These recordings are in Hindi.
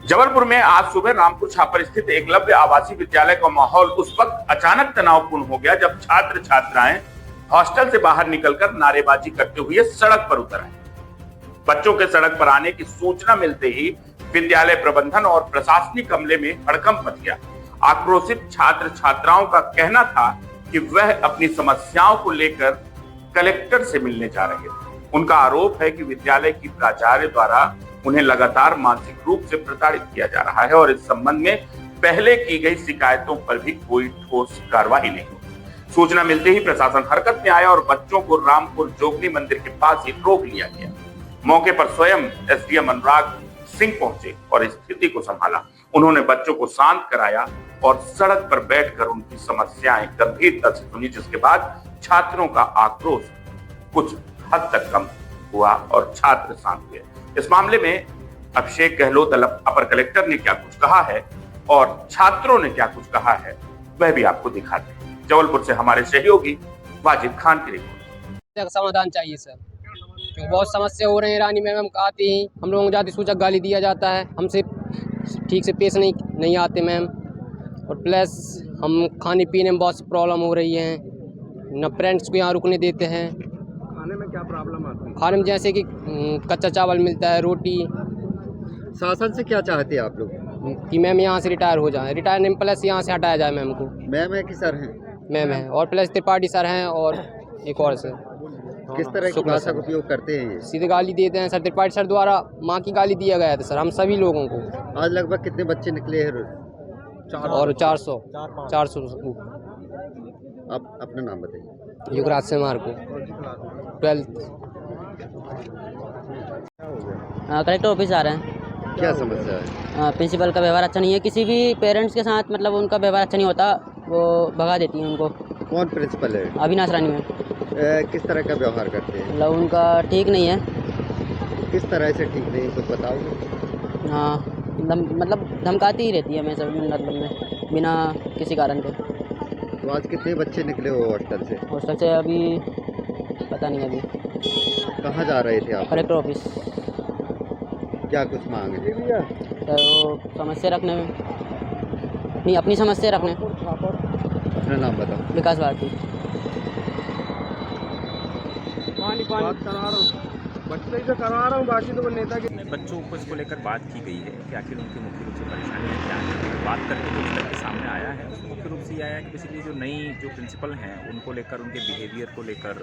जबलपुर में आज सुबह रामपुर छापर स्थित एकलव्य आवासीय विद्यालय का माहौल उस वक्त अचानक तनावपूर्ण हो गया जब छात्र छात्राएं हॉस्टल से बाहर निकलकर नारेबाजी करते हुए सड़क पर उतर आए। बच्चों के सड़क पर आने की सूचना मिलते ही विद्यालय प्रबंधन और प्रशासनिक अमले में हड़कंप मच गया। आक्रोशित छात्र छात्राओं का कहना था कि वह अपनी समस्याओं को लेकर कलेक्टर से मिलने जा रहे थे। उनका आरोप है कि विद्यालय की प्राचार्य द्वारा उन्हें लगातार मानसिक रूप से प्रताड़ित किया जा रहा है और इस संबंध में पहले की गई शिकायतों पर भी कोई ठोस कार्रवाई नहीं हुई। सूचना मिलते ही प्रशासन हरकत में आया और बच्चों को रामपुर जोगनी मंदिर के पास ही रोक लिया गया। मौके पर स्वयं एसडीएम अनुराग सिंह पहुंचे और स्थिति को संभाला। उन्होंने बच्चों को शांत कराया और सड़क पर बैठकर उनकी समस्याएं गंभीरता से सुनी, जिसके बाद छात्रों का आक्रोश कुछ हद तक कम हुआ और छात्र शांत हुए। इस मामले में अभिषेक गहलोत अपर कलेक्टर ने क्या कुछ कहा है और छात्रों ने क्या कुछ कहा है वह भी आपको दिखाते हैं। जबलपुर से हमारे सहयोगी वाजिद खान की रिपोर्ट। समाधान चाहिए सर, तो बहुत समस्या हो रही है। रानी मैम आती ही हम लोगों को जाति सूचक गाली दिया जाता है, हमसे ठीक से पेश नहीं आते मैम, और प्लस हम खाने पीने में बहुत प्रॉब्लम हो रही है। न फ्रेंड्स को यहाँ रुकने देते हैं। खाने में क्या प्रॉब्लम आती है? खाने में जैसे कि कच्चा चावल मिलता है, रोटी। शासन से क्या चाहते हैं आप लोग? कि मैम यहाँ से रिटायर हो जाए, रिटायर नहीं प्लस यहाँ से हटाया जाए मैम को। मैम है कि सर हैं? मैम है और प्लस त्रिपाठी सर हैं और एक और सर। किस तरह की भाषा का उपयोग करते हैं ये? सीधे गाली देते हैं सर। त्रिपाठी सर द्वारा माँ की गाली दिया गया था सर हम सभी लोगों को। आज लगभग कितने बच्चे निकले हैं? और 400। आप अपना नाम बताइए। युगराज से मार को 12th। कलेक्टर ऑफिस आ रहे हैं। क्या समस्या है? प्रिंसिपल का व्यवहार अच्छा नहीं है, किसी भी पेरेंट्स के साथ मतलब उनका व्यवहार अच्छा नहीं होता, वो भगा देती हैं उनको। कौन प्रिंसिपल है? अविनाश रानी में। किस तरह का व्यवहार करते हैं? मतलब उनका ठीक नहीं है। किस तरह से ठीक नहीं, कुछ बताओगे? हाँ, मतलब धमकाती ही रहती है हमें सब, मतलब में बिना किसी कारण के। तो आज कितने बच्चे निकले हो हॉस्टल से? हॉस्टल से अभी पता नहीं, अभी कहाँ जा रहे थे आप? Collector office. क्या कुछ मांग है? सर वो समस्या रखने में, नहीं अपनी समस्या रखने। अपना नाम बताओ। विकास भारती। बच्चे से करा रहा हूँ, बाकी तो वो नेता के। बच्चों को इसको लेकर बात की गई है कि आखिर उनकी मुख्य रूप से परेशानियाँ क्या हैं। बात करके जो निकल के सामने आया है उसमें मुख्य रूप से ये आया है कि बेसिकली जो नई जो प्रिंसिपल हैं उनको लेकर, उनके बिहेवियर को लेकर,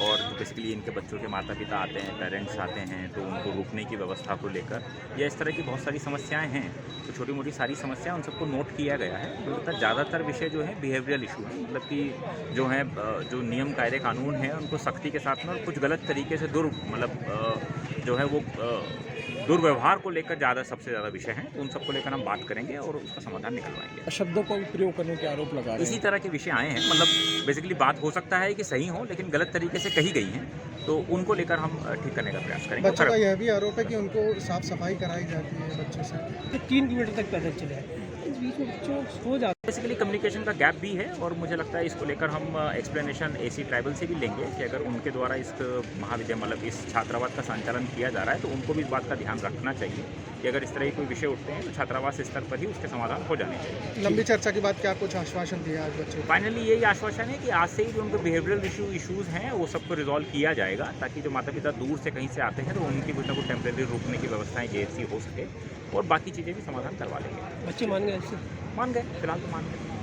और जो बेसिकली इनके बच्चों के माता पिता आते हैं, पेरेंट्स आते हैं, तो उनको रुकने की व्यवस्था को लेकर या इस तरह की बहुत सारी समस्याएँ हैं। तो छोटी मोटी सारी समस्याएँ उन सबको नोट किया गया है। तो ज़्यादातर विषय जो है बिहेवियरल इशू है, मतलब कि जो है जो नियम कायदे कानून हैं उनको सख्ती के साथ में और कुछ गलत तरीके से जो है वो दुर्व्यवहार को लेकर सबसे ज़्यादा विषय हैं। तो उन सबको लेकर हम बात करेंगे और उसका समाधान निकलवाएंगे। शब्दों का प्रयोग करने के आरोप लगा रहे हैं। इसी तरह के विषय आए हैं, मतलब बेसिकली बात हो सकता है कि सही हो लेकिन गलत तरीके से कही गई हैं, तो उनको लेकर हम ठीक करने का प्रयास करेंगे। बच्चों का यह भी आरोप है कि उनको साफ सफाई कराई जाती है बच्चों से। 3 किलोमीटर तक पैदल चले इस बीच में बच्चों सो जाते। बेसिकली कम्युनिकेशन का गैप भी है और मुझे लगता है इसको लेकर हम एक्सप्लेनेशन एसी ट्राइबल से भी लेंगे कि अगर उनके द्वारा इस महाविद्यालय मतलब इस छात्रावास का संचालन किया जा रहा है तो उनको भी इस बात का ध्यान रखना चाहिए कि अगर इस तरह के कोई विषय उठते हैं तो छात्रावास स्तर पर ही उसके समाधान हो जाने चाहिए। लंबी चर्चा के बाद क्या कुछ आश्वासन दिया आज बच्चों को? फाइनली यही आश्वासन है कि आज से ही जो उनके बिहेवियरल इशूज़ हैं वो सबको रिजॉल्व किया जाएगा, ताकि जो माता पिता दूर से कहीं से आते हैं तो उनकी कुछ ना कुछ टेम्प्रेरी रुकने की व्यवस्थाएं जैसी हो सके और बाकी चीज़ें भी समाधान करवा लेंगे। बच्चे मान गए? मान गए, फिलहाल तो मान गए।